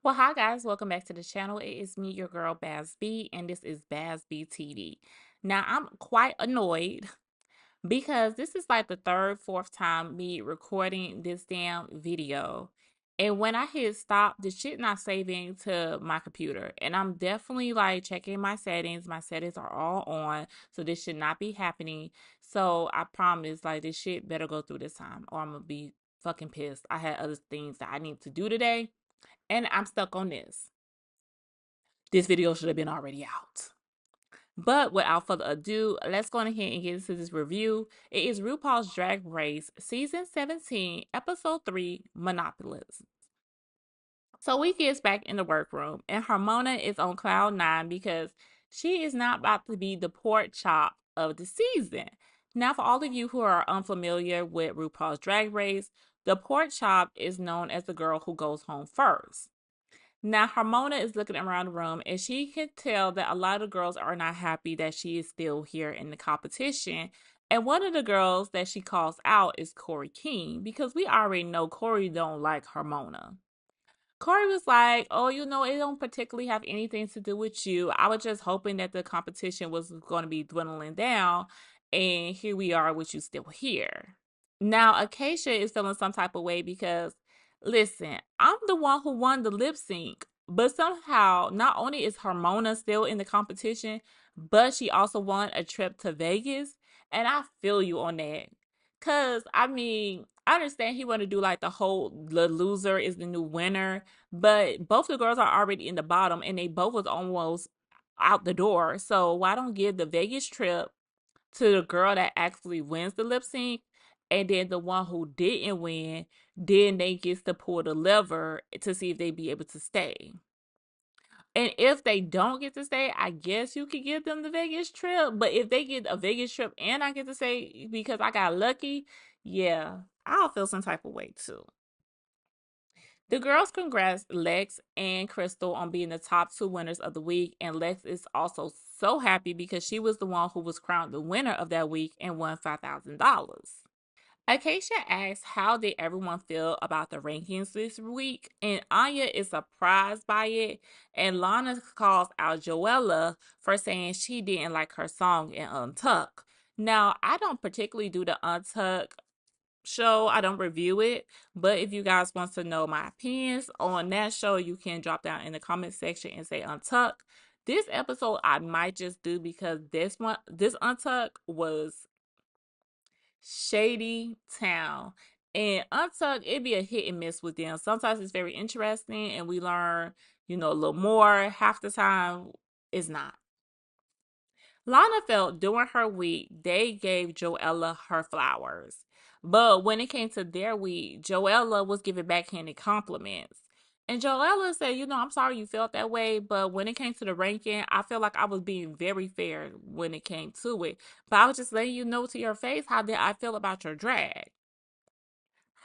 Well, hi guys, welcome back to the channel. It is me, your girl Baz B, and this is Baz B TD. Now, I'm quite annoyed because this is like the third, fourth time me recording this damn video. And when I hit stop, the shit not saving to my computer. And I'm definitely like checking my settings. My settings are all on, so this should not be happening. So I promise, like, this shit better go through this time, or I'm gonna be fucking pissed. I had other things that I need to do today and I'm stuck on this. This video should have been already out. But without further ado, let's go ahead and get into this review. It is RuPaul's Drag Race Season 17, Episode 3, Monopulence. So we gets back in the workroom, and Harmona is on cloud 9 because she is not about to be the pork chop of the season. Now, for all of you who are unfamiliar with RuPaul's Drag Race, the pork chop is known as the girl who goes home first. Now, Harmona is looking around the room and she can tell that a lot of girls are not happy that she is still here in the competition. And one of the girls that she calls out is Corey King because we already know Corey don't like Harmona. Corey was like, oh, it don't particularly have anything to do with you. I was just hoping that the competition was going to be dwindling down. And here we are with you still here. Now, Acacia is feeling some type of way because, listen, I'm the one who won the lip sync, but somehow not only is Harmona still in the competition, but she also won a trip to Vegas, and I feel you on that. Cause I mean, I understand he want to do like the loser is the new winner, but both the girls are already in the bottom, and they both was almost out the door. So why don't give the Vegas trip to the girl that actually wins the lip sync, and then the one who didn't win, then they gets to pull the lever to see if they be able to stay. And if they don't get to stay, I guess you could give them the Vegas trip. But if they get a Vegas trip and I get to stay because I got lucky, yeah, I'll feel some type of way too. The girls congrats Lex and Crystal on being the top two winners of the week, and Lex is also so happy because she was the one who was crowned the winner of that week and won $5,000. Acacia asks how did everyone feel about the rankings this week, and Anya is surprised by it, and Lana calls out Joella for saying she didn't like her song in Untuck. Now, I don't particularly do the Untuck show. I don't review it, but if you guys want to know my opinions on that show, you can drop down in the comment section and say Untuck. This episode I might just do because this Untuck was Shady Town. And Untucked, it be a hit and miss with them. Sometimes it's very interesting and we learn, a little more. Half the time, it's not. Lana felt during her week, they gave Joella her flowers. But when it came to their week, Joella was giving backhanded compliments. And Joella said, I'm sorry you felt that way, but when it came to the ranking, I feel like I was being very fair when it came to it. But I was just letting you know to your face how did I feel about your drag.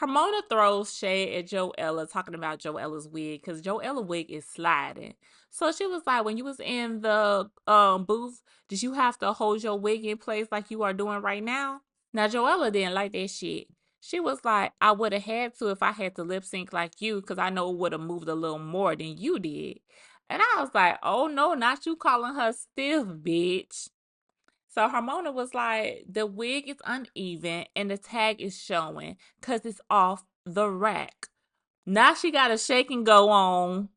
Harmona throws shade at Joella, talking about Joella's wig, because Joella's wig is sliding. So she was like, when you was in the booth, did you have to hold your wig in place like you are doing right now? Now, Joella didn't like that shit. She was like, I would have had to if I had to lip sync like you, because I know it would have moved a little more than you did. And I was like, oh no, not you calling her stiff, bitch. So Harmona was like, the wig is uneven and the tag is showing because it's off the rack. Now she got a shake and go on.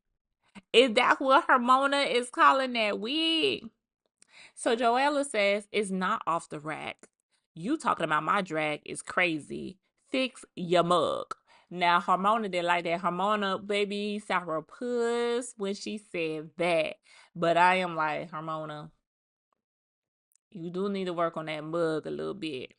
Is that what Harmona is calling that wig? So Joella says it's not off the rack. You talking about my drag is crazy. Fix your mug. Now Harmona didn't like that. Harmona, baby, sour puss when she said that. But I am like, Harmona, you do need to work on that mug a little bit.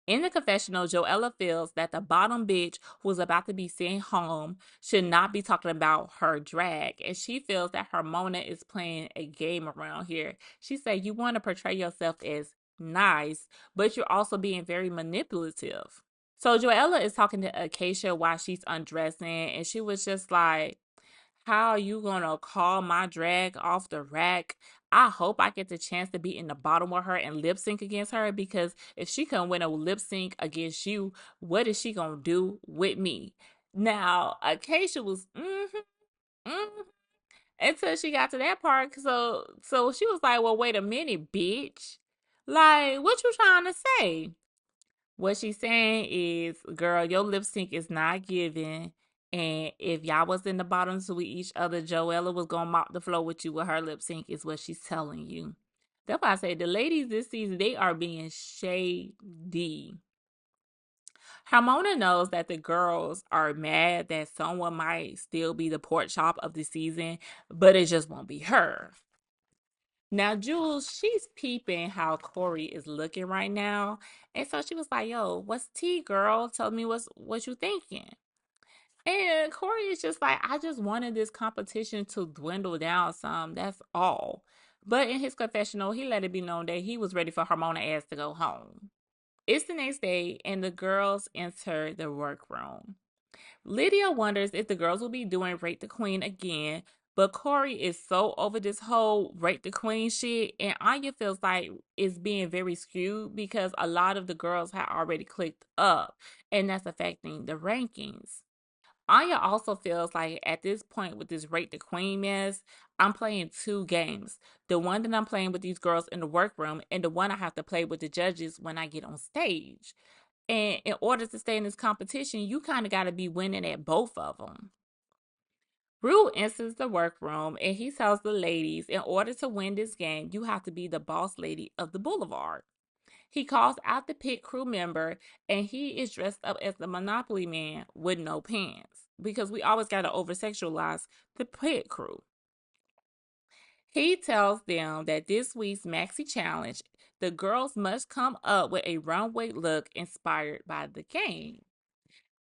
In the confessional, Joella feels that the bottom bitch who is about to be sent home should not be talking about her drag, and she feels that Harmona is playing a game around here. She said, you want to portray yourself as nice, but you're also being very manipulative. So Joella is talking to Acacia while she's undressing, and she was just like, how are you gonna call my drag off the rack? I hope I get the chance to be in the bottom with her and lip sync against her, because if she can win a lip sync against you, what is she gonna do with me? Now, Acacia was, until she got to that part. So she was like, "Well, wait a minute, bitch. Like, what you trying to say?" What she's saying is, "Girl, your lip sync is not giving. And if y'all was in the bottoms with each other, Joella was gonna mop the floor with you with her lip sync," is what she's telling you. That's why I say the ladies this season, they are being shady. Harmona knows that the girls are mad that someone might still be the pork chop of the season, but it just won't be her. Now, Jules, she's peeping how Corey is looking right now. And so she was like, "Yo, what's tea, girl? Tell me what you thinking." And Corey is just like, "I just wanted this competition to dwindle down some. That's all." But in his confessional, he let it be known that he was ready for Harmona ass to go home. It's the next day, and the girls enter the workroom. Lydia wonders if the girls will be doing Rate the Queen again, but Corey is so over this whole Rate the Queen shit, and Anya feels like it's being very skewed because a lot of the girls had already clicked up, and that's affecting the rankings. Anya also feels like at this point with this Rate the Queen mess, I'm playing two games. The one that I'm playing with these girls in the workroom, and the one I have to play with the judges when I get on stage. And in order to stay in this competition, you kind of got to be winning at both of them. Rue enters the workroom and he tells the ladies, in order to win this game, you have to be the boss lady of the boulevard. He calls out the pit crew member and he is dressed up as the Monopoly man with no pants because we always got to over sexualize the pit crew. He tells them that this week's Maxi Challenge, the girls must come up with a runway look inspired by the game.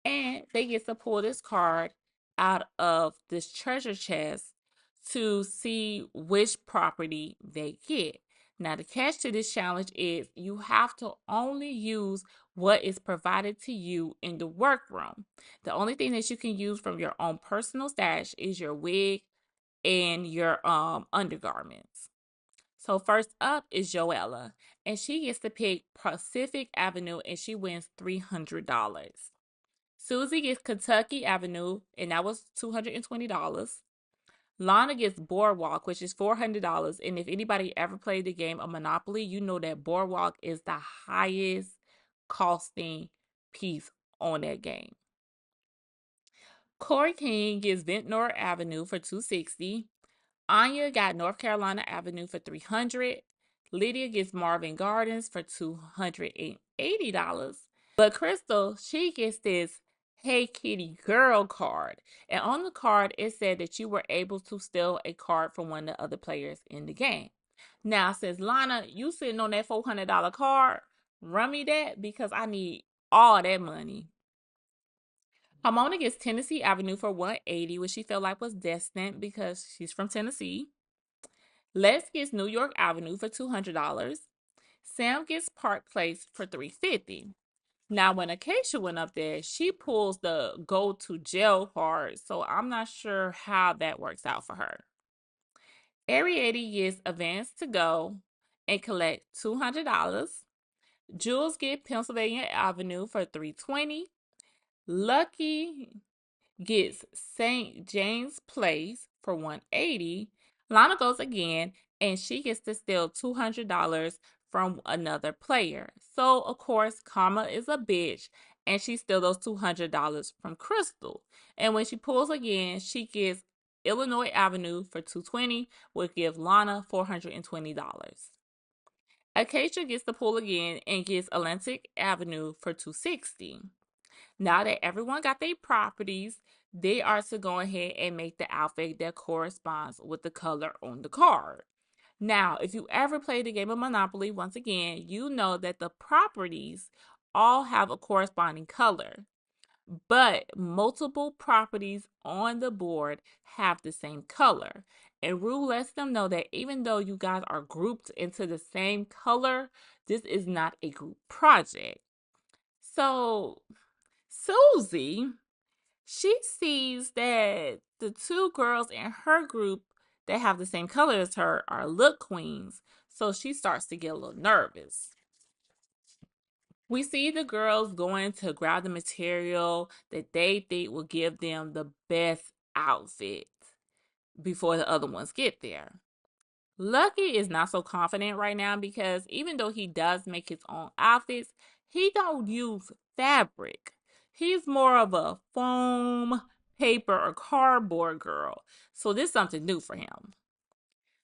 And they get to pull this card out of this treasure chest to see which property they get. Now, the catch to this challenge is you have to only use what is provided to you in the workroom. The only thing that you can use from your own personal stash is your wig and your undergarments. So first up is Joella, and she gets to pick Pacific Avenue and she wins $300. Susie gets Kentucky Avenue, and that was $220. Lana gets Boardwalk, which is $400. And if anybody ever played the game of Monopoly, you know that Boardwalk is the highest costing piece on that game. Corey King gets Ventnor Avenue for $260. Anya got North Carolina Avenue for $300. Lydia gets Marvin Gardens for $280. But Crystal, she gets this Hey Kitty Girl card. And on the card, it said that you were able to steal a card from one of the other players in the game. Now, since Lana, you sitting on that $400 card, run me that because I need all that money. Hamona gets Tennessee Avenue for $180, which she felt like was destined because she's from Tennessee. Les gets New York Avenue for $200. Sam gets Park Place for $350. Now, when Acacia went up there, she pulls the go to jail card, so I'm not sure how that works out for her. Ariady gets Advance to Go and collect $200. Jules get Pennsylvania Avenue for $320. Lucky gets St. James Place for $180. Lana goes again and she gets to steal $200 from another player. So, of course, Karma is a bitch and she steals those $200 from Crystal. And when she pulls again, she gets Illinois Avenue for $220, which gives Lana $420. Acacia gets the pull again and gets Atlantic Avenue for $260. Now that everyone got their properties, they are to go ahead and make the outfit that corresponds with the color on the card. Now, if you ever played the game of Monopoly, once again, you know that the properties all have a corresponding color, but multiple properties on the board have the same color. And Rue lets them know that even though you guys are grouped into the same color, this is not a group project. So Susie, she sees that the two girls in her group that have the same color as her are look queens, so she starts to get a little nervous. We see the girls going to grab the material that they think will give them the best outfit. before the other ones get there. Lucky is not so confident right now because even though he does make his own outfits, he don't use fabric. He's more of a foam, paper, or cardboard girl. So this is something new for him.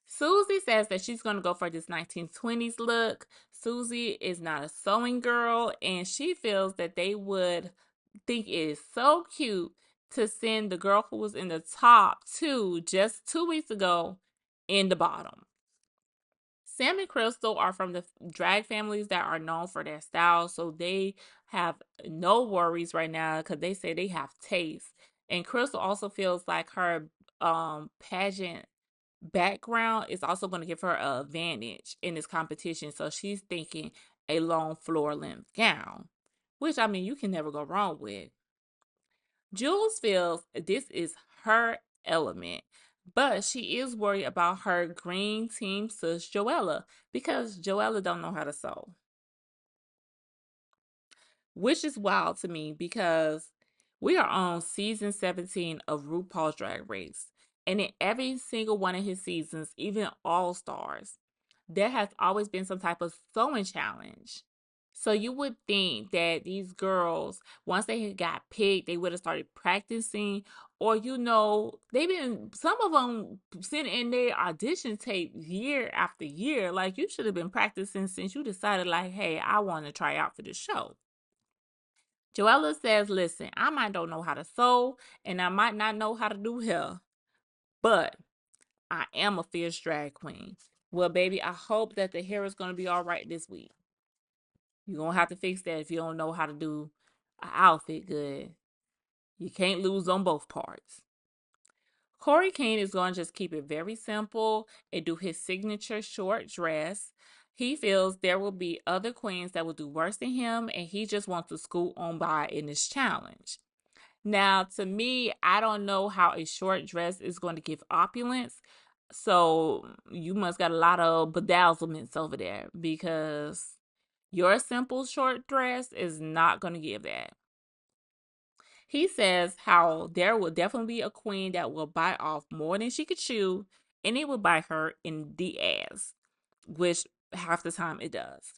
Susie says that she's going to go for this 1920s look. Susie is not a sewing girl, and she feels that they would think it is so cute to send the girl who was in the top two just 2 weeks ago in the bottom. Sam and Crystal are from the drag families that are known for their style, so they have no worries right now because they say they have taste. And Crystal also feels like her pageant background is also going to give her an advantage in this competition. So she's thinking a long floor length gown, which I mean you can never go wrong with. Jules feels this is her element, but she is worried about her green team sis Joella because Joella don't know how to sew, which is wild to me because we are on season 17 of RuPaul's Drag Race. And in every single one of his seasons, even All Stars, there has always been some type of sewing challenge. So you would think that these girls, once they had got picked, they would have started practicing, or they've been some of them sitting in their audition tape year after year. Like you should have been practicing since you decided, like, hey, I want to try out for the show. Joella says, listen, I might don't know how to sew and I might not know how to do hair, but I am a fierce drag queen. Well, baby, I hope that the hair is going to be all right this week. You're going to have to fix that if you don't know how to do an outfit good. You can't lose on both parts. Corey Kane is going to just keep it very simple and do his signature short dress. He feels there will be other queens that will do worse than him, and he just wants to scoot on by in this challenge. Now, to me, I don't know how a short dress is going to give opulence. So you must got a lot of bedazzlements over there because your simple short dress is not going to give that. He says how there will definitely be a queen that will bite off more than she could chew, and it will bite her in the ass, which half the time it does.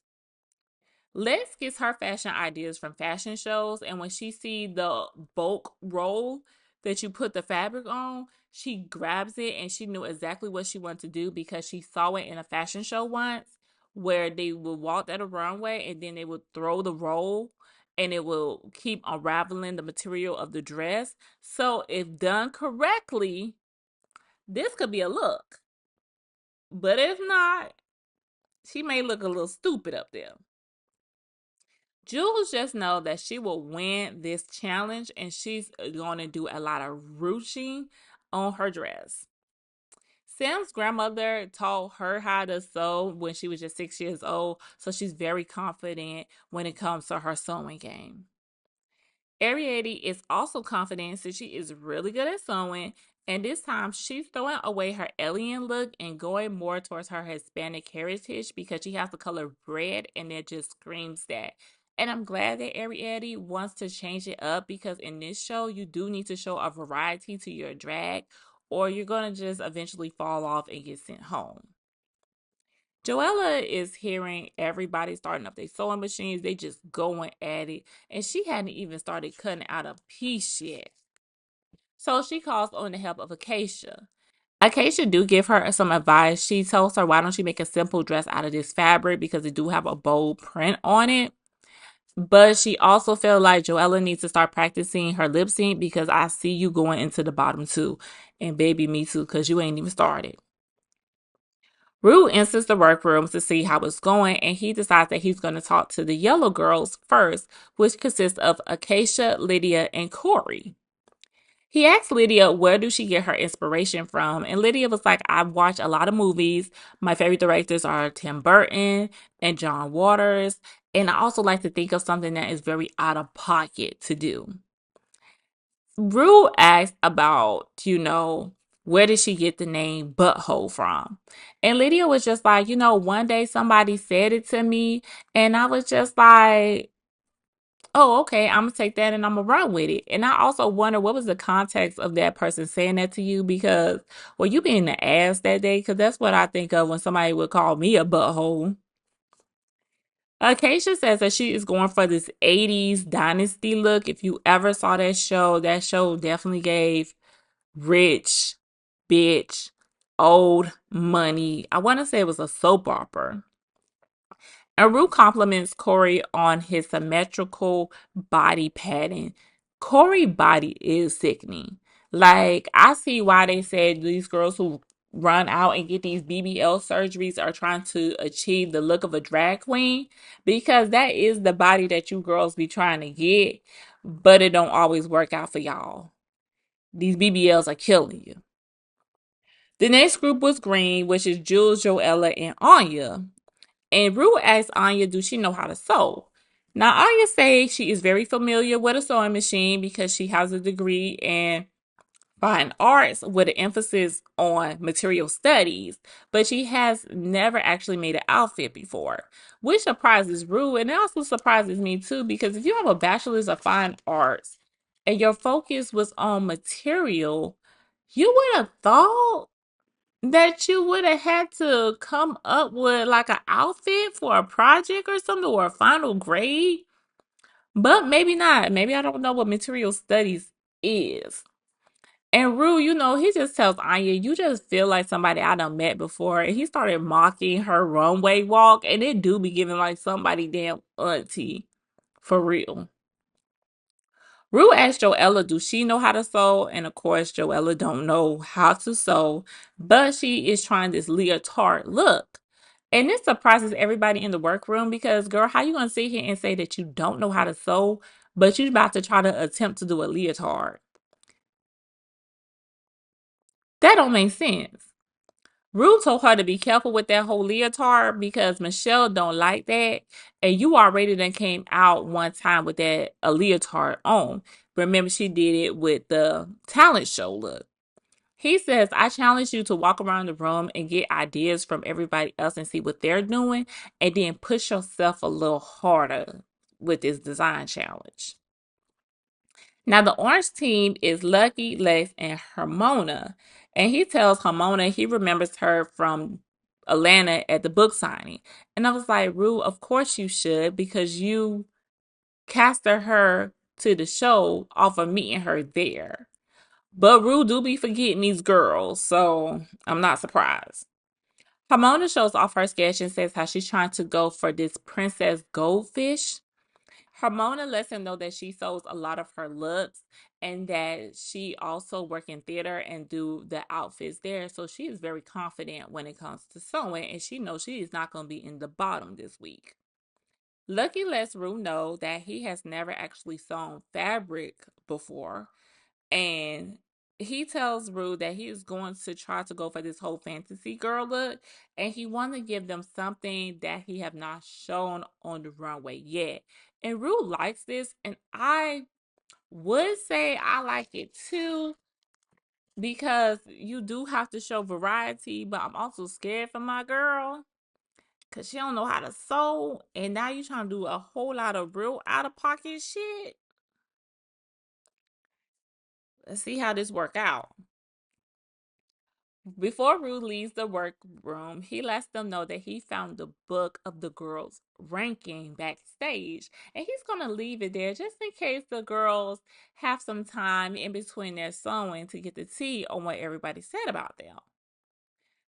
Lex gets her fashion ideas from fashion shows, and when she sees the bulk roll that you put the fabric on, she grabs it and she knew exactly what she wanted to do because she saw it in a fashion show once where they would walk at a runway and then they would throw the roll and it will keep unraveling the material of the dress. So if done correctly, this could be a look. But if not, she may look a little stupid up there. Jules just know that she will win this challenge and she's going to do a lot of ruching on her dress. Sam's grandmother taught her how to sew when she was just 6 years old, so she's very confident when it comes to her sewing game. Ariadne is also confident since she is really good at sewing, and this time she's throwing away her alien look and going more towards her Hispanic heritage because she has the color red and it just screams that. And I'm glad that Ariadne wants to change it up because in this show, you do need to show a variety to your drag, or you're going to just eventually fall off and get sent home. Joella is hearing everybody starting up their sewing machines. They just going at it. And she hadn't even started cutting out a piece yet. So she calls on the help of Acacia. Acacia do give her some advice. She tells her, why don't you make a simple dress out of this fabric because it do have a bold print on it. But she also felt like Joella needs to start practicing her lip sync because I see you going into the bottom too. And baby, me too, because you ain't even started. Rue enters the workroom to see how it's going, and he decides that he's going to talk to the yellow girls first, which consists of Acacia, Lydia, and Corey. He asked Lydia where do she get her inspiration from, and Lydia was like, I've watched a lot of movies. My favorite directors are Tim Burton and John Waters, and I also like to think of something that is very out of pocket to do. Rue asked about, where did she get the name Butthole from? And Lydia was just like, one day somebody said it to me, and I was just like, oh, okay, I'm gonna take that and I'm gonna run with it. And I also wonder what was the context of that person saying that to you because, well, you being the ass that day, because that's what I think of when somebody would call me a butthole. Acacia says that she is going for this 80s dynasty look. If you ever saw that show definitely gave rich, bitch, old money. I want to say it was a soap opera. Aru compliments Corey on his symmetrical body pattern. Corey body is sickening. Like, I see why they said these girls who run out and get these BBL surgeries are trying to achieve the look of a drag queen because that is the body that you girls be trying to get, but it don't always work out for y'all. These BBLs are killing you. The next group was green, which is Jules, Joella, and Anya. And Rue asked Anya, do she know how to sew? Now, Anya says she is very familiar with a sewing machine because she has a degree in fine arts with an emphasis on material studies, but she has never actually made an outfit before, which surprises Rue. And it also surprises me too, because if you have a bachelor's of fine arts and your focus was on material, you would have thought that you would have had to come up with like an outfit for a project or something or a final grade. But maybe not. Maybe I don't know what material studies is. And Rue, he just tells Anya, you just feel like somebody I done met before. And he started mocking her runway walk. And it do be giving like somebody damn auntie. For real. Rue asked Joella, do she know how to sew? And of course, Joella don't know how to sew, but she is trying this leotard look. And this surprises everybody in the workroom because, girl, how you gonna sit here and say that you don't know how to sew, but you about to try to attempt to do a leotard? That don't make sense. Rue told her to be careful with that whole leotard because Michelle don't like that. And you already done came out one time with that a leotard on. Remember, she did it with the talent show look. He says, I challenge you to walk around the room and get ideas from everybody else and see what they're doing, and then push yourself a little harder with this design challenge. Now, the orange team is Lucky, Lex, and Hermona. And he tells Hermona he remembers her from Atlanta at the book signing. And I was like, Rue, of course you should, because you casted her to the show off of meeting her there. But Rue do be forgetting these girls, so I'm not surprised. Hermona shows off her sketch and says how she's trying to go for this princess goldfish. Hermona lets him know that she sews a lot of her looks and that she also work in theater and do the outfits there. So she is very confident when it comes to sewing, and she knows she is not going to be in the bottom this week. Lucky lets Rue know that he has never actually sewn fabric before, and he tells Rue that he is going to try to go for this whole fantasy girl look, and he wants to give them something that he have not shown on the runway yet. And Rue likes this, and I would say I like it too because you do have to show variety, but I'm also scared for my girl because she don't know how to sew, and now you trying to do a whole lot of real out of pocket shit. Let's see how this work out. Before Rue leaves the workroom, he lets them know that he found the book of the girls' ranking backstage. And he's going to leave it there just in case the girls have some time in between their sewing to get the tea on what everybody said about them.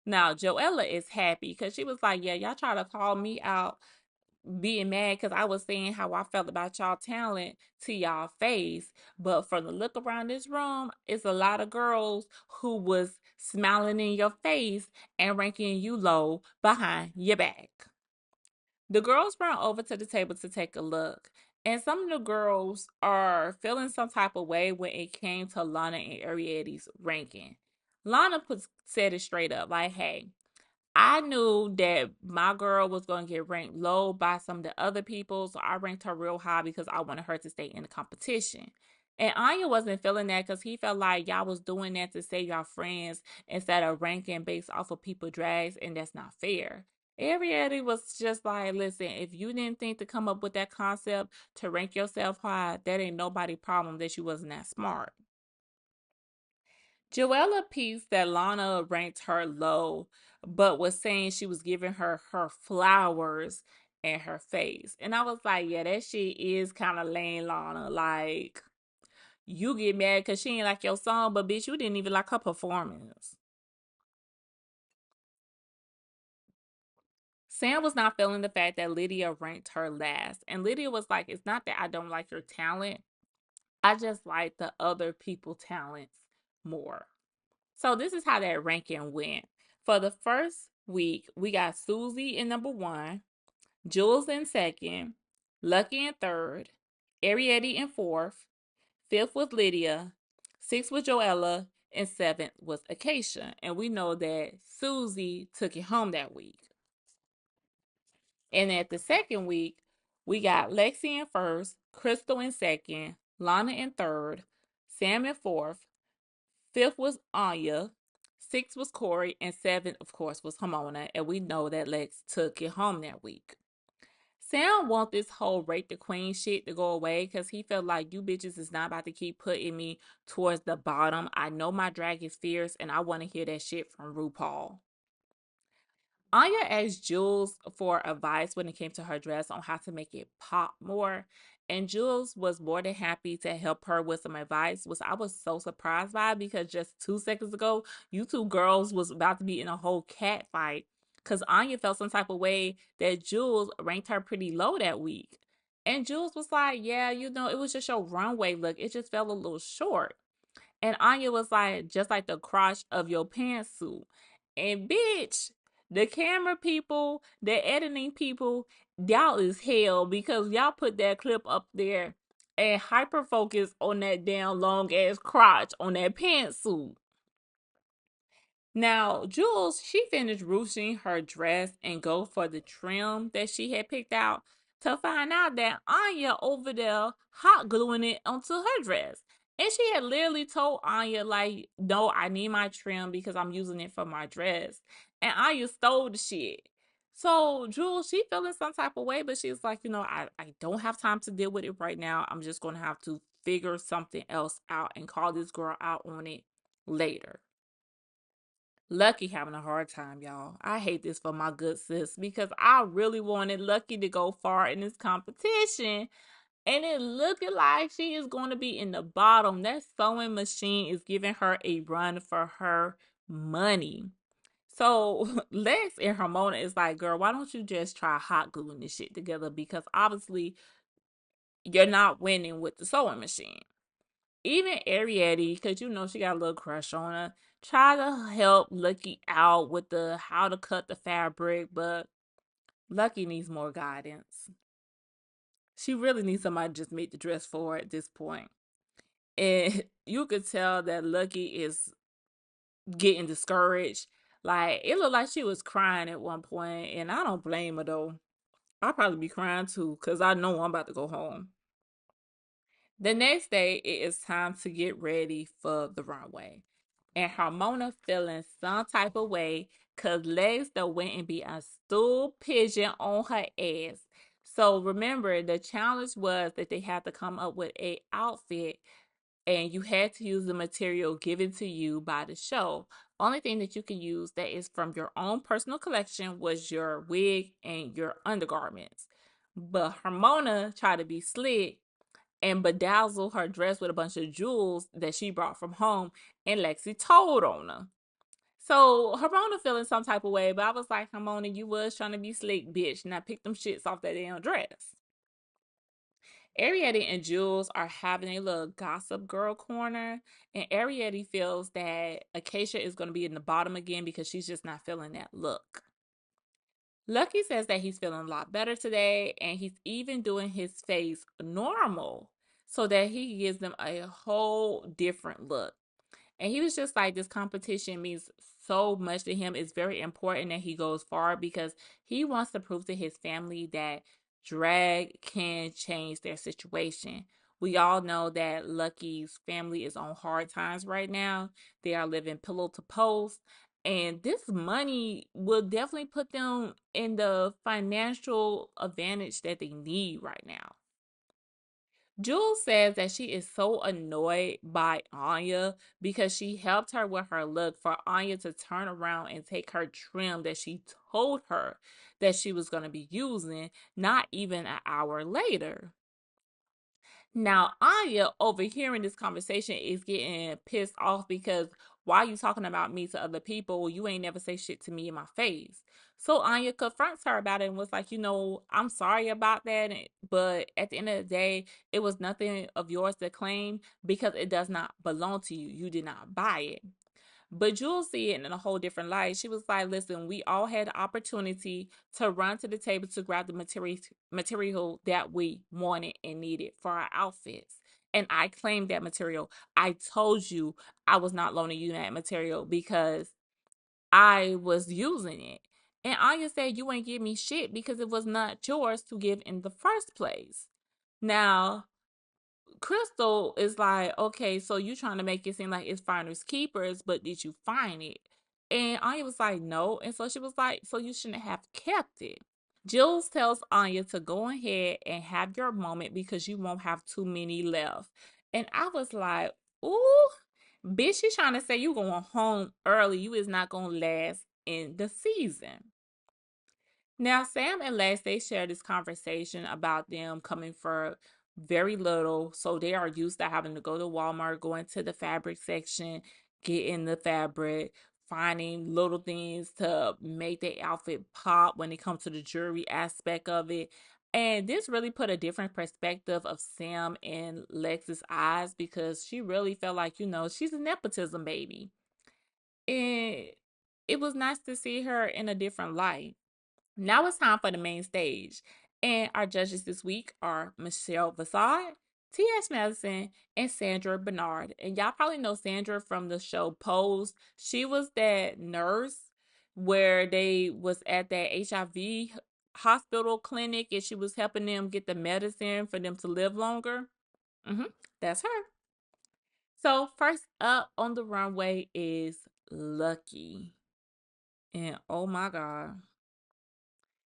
Now, Joella is happy because she was like, yeah, y'all try to call me out being mad because I was saying how I felt about y'all talent to y'all face. But for the look around this room, it's a lot of girls who was smiling in your face and ranking you low behind your back. The girls run over to the table to take a look. And some of the girls are feeling some type of way when it came to Lana and Ariette's ranking. Lana said it straight up like, hey, I knew that my girl was going to get ranked low by some of the other people, so I ranked her real high because I wanted her to stay in the competition. And Anya wasn't feeling that because he felt like y'all was doing that to say y'all friends instead of ranking based off of people drags, and that's not fair. Ariette was just like, listen, if you didn't think to come up with that concept to rank yourself high, that ain't nobody problem that you wasn't that smart. Joella pieced that Lana ranked her low, but was saying she was giving her her flowers and her face. And I was like, yeah, that shit is kind of lame, Lana. Like, you get mad because she ain't like your song, but bitch, you didn't even like her performance. Sam was not feeling the fact that Lydia ranked her last. And Lydia was like, it's not that I don't like your talent. I just like the other people talents more. So this is how that ranking went. For the first week, we got Susie in number 1, Jules in second, Lucky in third, Ariette in fourth, fifth was Lydia, sixth was Joella, and seventh was Acacia. And we know that Susie took it home that week. And at the second week, we got Lexi in first, Crystal in second, Lana in third, Sam in fourth, fifth was Anya, sixth was Corey, and seventh, of course, was Hamona. And we know that Lex took it home that week. Sam want this whole rate the queen shit to go away because he felt like you bitches is not about to keep putting me towards the bottom. I know my drag is fierce and I want to hear that shit from Rupaul. Anya asked Jules for advice when it came to her dress on how to make it pop more. And Jules was more than happy to help her with some advice, which I was so surprised by because just 2 seconds ago, you two girls was about to be in a whole cat fight. Because Anya felt some type of way that Jules ranked her pretty low that week. And Jules was like, yeah, it was just your runway look. It just fell a little short. And Anya was like, just like the crotch of your pantsuit. And bitch, the camera people, the editing people, y'all is hell because y'all put that clip up there and hyper focus on that damn long ass crotch on that pantsuit. Now, Jules, she finished ruching her dress and go for the trim that she had picked out to find out that Anya over there hot gluing it onto her dress. And she had literally told Anya, like, no, I need my trim because I'm using it for my dress. And Anya stole the shit. So Jules, she feeling some type of way, but she's like, I don't have time to deal with it right now. I'm just going to have to figure something else out and call this girl out on it later. Lucky having a hard time, y'all. I hate this for my good sis because I really wanted Lucky to go far in this competition. And it looking like she is going to be in the bottom. That sewing machine is giving her a run for her money. So Lex and Ramona is like, girl, why don't you just try hot gluing this shit together? Because obviously you're not winning with the sewing machine. Even Ariette, because she got a little crush on her, try to help Lucky out with the how to cut the fabric, but Lucky needs more guidance. She really needs somebody to just make the dress for her at this point. And you could tell that Lucky is getting discouraged. Like, it looked like she was crying at one point, and I don't blame her though. I'll probably be crying too, because I know I'm about to go home. The next day, it is time to get ready for the runway. And Harmona feeling some type of way because Legs though went and be a stool pigeon on her ass. So remember, the challenge was that they had to come up with a outfit and you had to use the material given to you by the show. Only thing that you can use that is from your own personal collection was your wig and your undergarments. But Harmona tried to be slick and bedazzle her dress with a bunch of jewels that she brought from home, and Lexi told on her. So Harmona feeling some type of way, but I was like, Harmona, you was trying to be slick, bitch, and I picked them shits off that damn dress. Ariette and Jules are having a little gossip girl corner, and Ariette feels that Acacia is going to be in the bottom again because she's just not feeling that look. Lucky says that he's feeling a lot better today, and he's even doing his face normal so that he gives them a whole different look. And he was just like, this competition means so much to him. It's very important that he goes far because he wants to prove to his family that drag can change their situation. We all know that Lucky's family is on hard times right now. They are living pillow to post. And this money will definitely put them in the financial advantage that they need right now. Jules says that she is so annoyed by Anya because she helped her with her look for Anya to turn around and take her trim that she told her that she was going to be using not even an hour later. Now, Anya, overhearing this conversation, is getting pissed off because why you talking about me to other people? You ain't never say shit to me in my face. So Anya confronts her about it and was like, I'm sorry about that. But at the end of the day, it was nothing of yours to claim because it does not belong to you. You did not buy it. But Jules see it in a whole different light. She was like, listen, we all had the opportunity to run to the table to grab the material that we wanted and needed for our outfits. And I claimed that material. I told you I was not loaning you that material because I was using it. And Anya said, you ain't give me shit because it was not yours to give in the first place. Now, Crystal is like, okay, so you trying to make it seem like it's finders keepers, but did you find it? And Anya was like, no. And so she was like, so you shouldn't have kept it. Jules tells Anya to go ahead and have your moment because you won't have too many left. And I was like, ooh, bitch, she's trying to say you going home early. You is not going to last in the season. Now, Sam and Lex, they share this conversation about them coming for very little. So they are used to having to go to Walmart, go into the fabric section, get in the fabric, finding little things to make their outfit pop when it comes to the jewelry aspect of it. And this really put a different perspective of Sam and Lex's eyes because she really felt like, she's a nepotism baby. And it was nice to see her in a different light. Now it's time for the main stage. And our judges this week are Michelle Vasard, T.S. Madison, and Sandra Bernard. And y'all probably know Sandra from the show Pose. She was that nurse where they was at that HIV hospital clinic and she was helping them get the medicine for them to live longer. Mm-hmm, that's her. So first up on the runway is Lucky. And oh my God,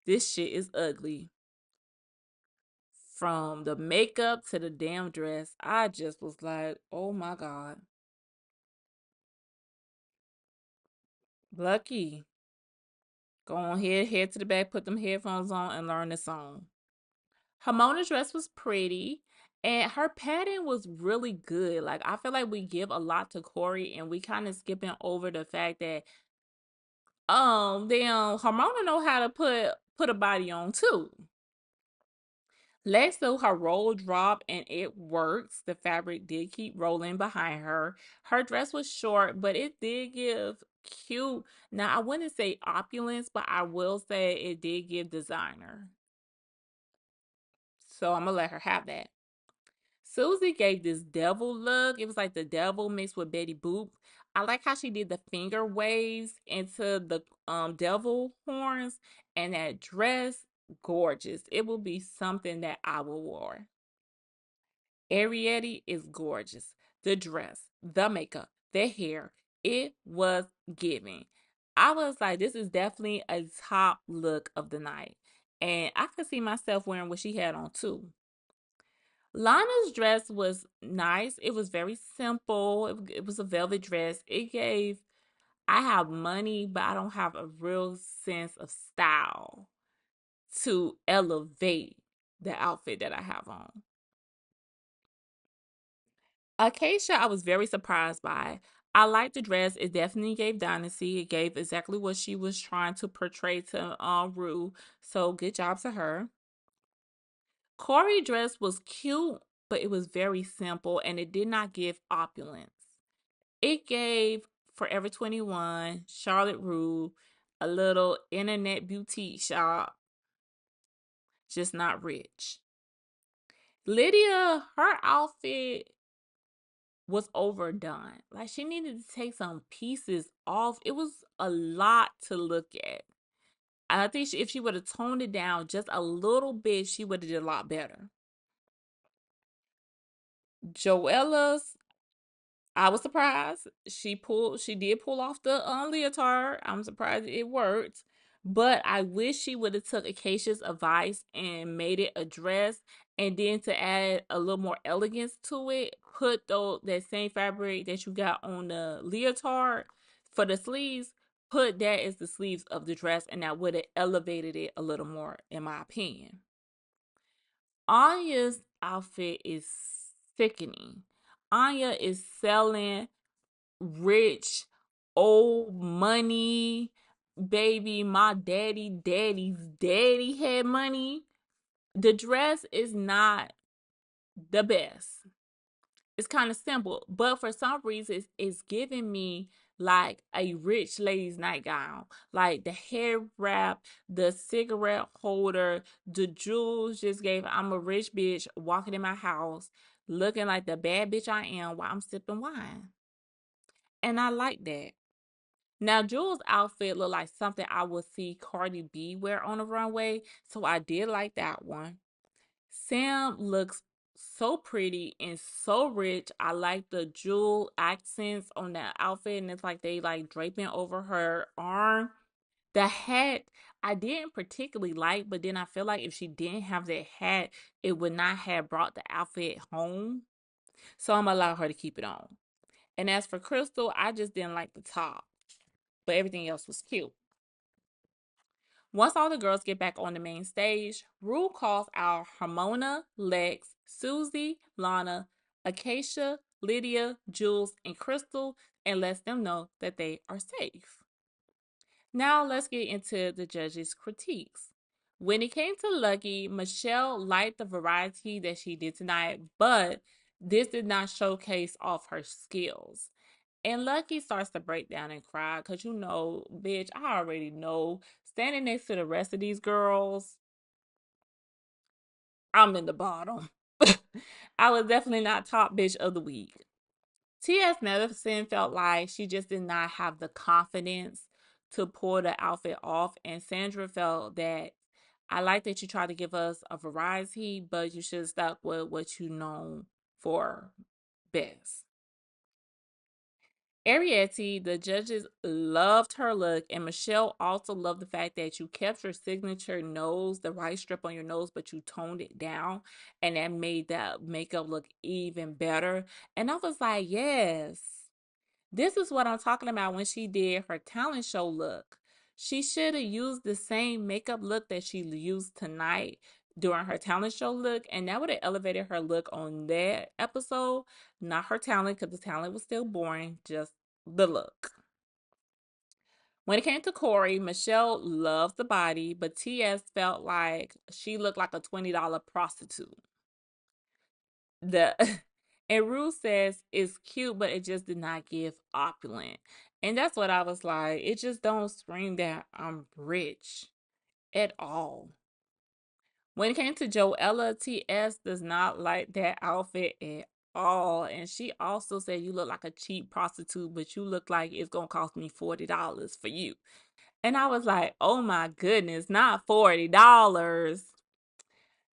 this shit is ugly. From the makeup to the damn dress, I just was like, oh my God. Lucky. Go on here, head to the back, put them headphones on, and learn the song. Hamona's dress was pretty, and her pattern was really good. Like, I feel like we give a lot to Corey, and we kind of skipping over the fact that, damn, Hamona know how to put a body on too. Lex do her roll drop and it works. The fabric did keep rolling behind her. Her dress was short, but it did give cute. Now, I wouldn't say opulence, but I will say it did give designer. So I'm going to let her have that. Susie gave this devil look. It was like the devil mixed with Betty Boop. I like how she did the finger waves into the devil horns, and that dress, gorgeous. It will be something that I will wear. Ariete is gorgeous. The dress, the makeup, the hair, it was giving. I was like, this is definitely a top look of the night. And I could see myself wearing what she had on too. Lana's dress was nice. It was very simple. It was a velvet dress. I have money, but I don't have a real sense of style to elevate the outfit that I have on. Acacia, I was very surprised by. I liked the dress. It definitely gave Dynasty. It gave exactly what she was trying to portray to Rue. So good job to her. Corey dress was cute, but it was very simple and it did not give opulence. It gave Forever 21, Charlotte Rue, a little internet boutique shop, just not rich. Lydia, her outfit was overdone. Like she needed to take some pieces off. It was a lot to look at. I think if she would have toned it down just a little bit, she would have did a lot better. Joella's, I was surprised. She did pull off the leotard. I'm surprised it worked. But I wish she would have took Acacia's advice and made it a dress, and then to add a little more elegance to it, put that same fabric that you got on the leotard for the sleeves, put that as the sleeves of the dress, and that would have elevated it a little more, in my opinion. Anya's outfit is sickening. Anya is selling rich, old money, baby. My daddy's daddy had money. The dress is not the best. It's kind of simple, but for some reason, it's giving me like a rich lady's nightgown. Like the hair wrap, the cigarette holder, the jewels just gave. I'm a rich bitch walking in my house looking like the bad bitch I am while I'm sipping wine. And I like that. Now, Jewel's outfit looked like something I would see Cardi B wear on the runway, so I did like that one. Sam looks so pretty and so rich. I like the jewel accents on that outfit, and it's like they like draping over her arm. The hat I didn't particularly like, but then I feel like if she didn't have that hat, it would not have brought the outfit home. So I'm gonna allow her to keep it on. And as for Crystal, I just didn't like the top, but everything else was cute. Once all the girls get back on the main stage, Rue calls out Harmona, Lex, Susie, Lana, Acacia, Lydia, Jules, and Crystal and lets them know that they are safe. Now let's get into the judges' critiques. When it came to Lucky, Michelle liked the variety that she did tonight, but this did not showcase off her skills. And Lucky starts to break down and cry because, bitch, I already know. Standing next to the rest of these girls, I'm in the bottom. I was definitely not top bitch of the week. T.S. Madison felt like she just did not have the confidence to pull the outfit off. And Sandra felt that I like that you try to give us a variety, but you should have stuck with what you know for best. Ariete, the judges loved her look, and Michelle also loved the fact that you kept your signature nose, the white strip on your nose, but you toned it down, and that made that makeup look even better. And I was like, yes, this is what I'm talking about when she did her talent show look. She should have used the same makeup look that she used tonight during her talent show look, and that would have elevated her look on that episode, not her talent, because the talent was still boring, just the look. When it came to Corey, Michelle loves the body, but TS felt like she looked like a $20 prostitute. The and Rue says it's cute, but it just did not give opulent. And that's what I was like. It just don't scream that I'm rich at all. When it came to Joella, TS does not like that outfit at all. And she also said you look like a cheap prostitute, but you look like it's gonna cost me $40 for you. And I was like, oh my goodness, not $40.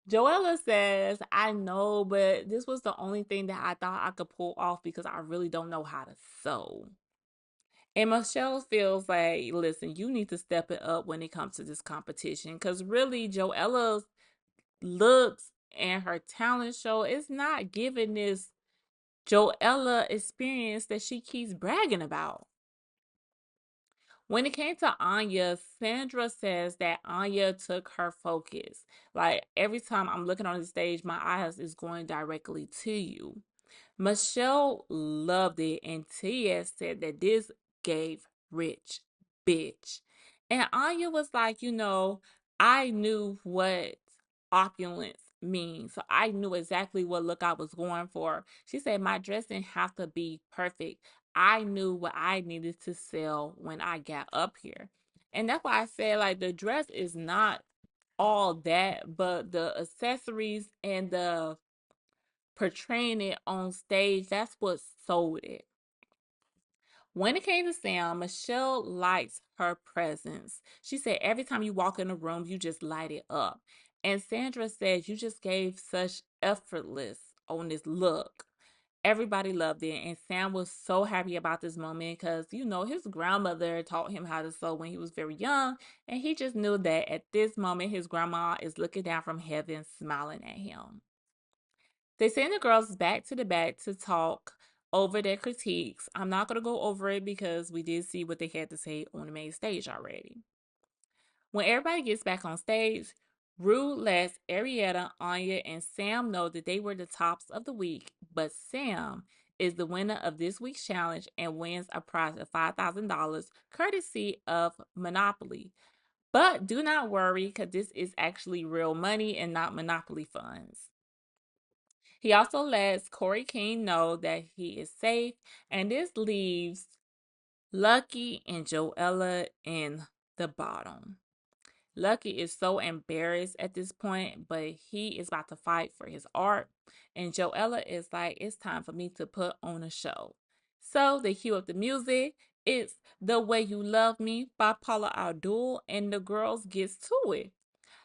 Joella says, I know, but this was the only thing that I thought I could pull off because I really don't know how to sew. And Michelle feels like, listen, you need to step it up when it comes to this competition because really, Joella's looks and her talent show is not giving this Joella experience that she keeps bragging about. When it came to Anya, Sandra says that Anya took her focus. Like every time I'm looking on the stage, my eyes is going directly to you. Michelle loved it, and Tia said that this gave rich bitch. And Anya was like, I knew what opulence means. So I knew exactly what look I was going for. She said my dress didn't have to be perfect. I knew what I needed to sell when I got up here. And that's why I said like the dress is not all that, but the accessories and the portraying it on stage, that's what sold it. When it came to Sam, Michelle likes her presence. She said every time you walk in the room, you just light it up. And Sandra said you just gave such effortless on this look. Everybody loved it, and Sam was so happy about this moment because, his grandmother taught him how to sew when he was very young, and he just knew that at this moment his grandma is looking down from heaven, smiling at him. They send the girls back to the back to talk over their critiques. I'm not going to go over it because we did see what they had to say on the main stage already. When everybody gets back on stage, Rue lets Arietta, Anya, and Sam know that they were the tops of the week, but Sam is the winner of this week's challenge and wins a prize of $5,000 courtesy of Monopoly. But do not worry because this is actually real money and not Monopoly funds. He also lets Corey King know that he is safe, and this leaves Lucky and Joella in the bottom. Lucky is so embarrassed at this point, but he is about to fight for his art. And Joella is like, it's time for me to put on a show. So they cue up the music. It's The Way You Love Me by Paula Abdul, and the girls gets to it.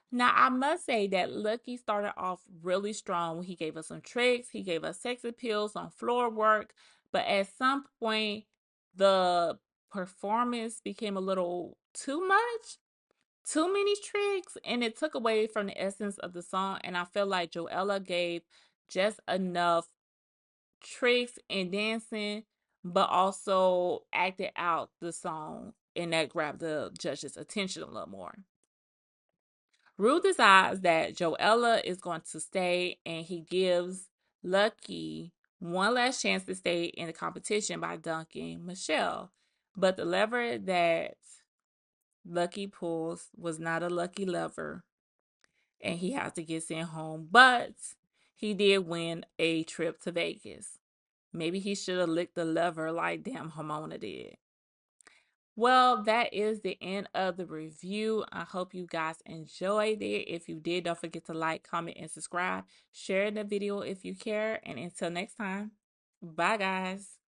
Now, I must say that Lucky started off really strong when he gave us some tricks. He gave us sex appeals on floor work. But at some point, the performance became a little too much, too many tricks, and it took away from the essence of the song. And I feel like Joella gave just enough tricks and dancing, but also acted out the song, and that grabbed the judges' attention a little more. Rue decides that Joella is going to stay, and he gives Lucky one last chance to stay in the competition by dunking Michelle. But the lever that Lucky pulls was not a lucky lever, and he has to get sent home. But he did win a trip to Vegas. Maybe he should have licked the lever like damn Hamona did. Well, that is the end of the review. I hope you guys enjoyed it. If you did, don't forget to like, comment, and subscribe. Share the video if you care. And until next time, bye guys.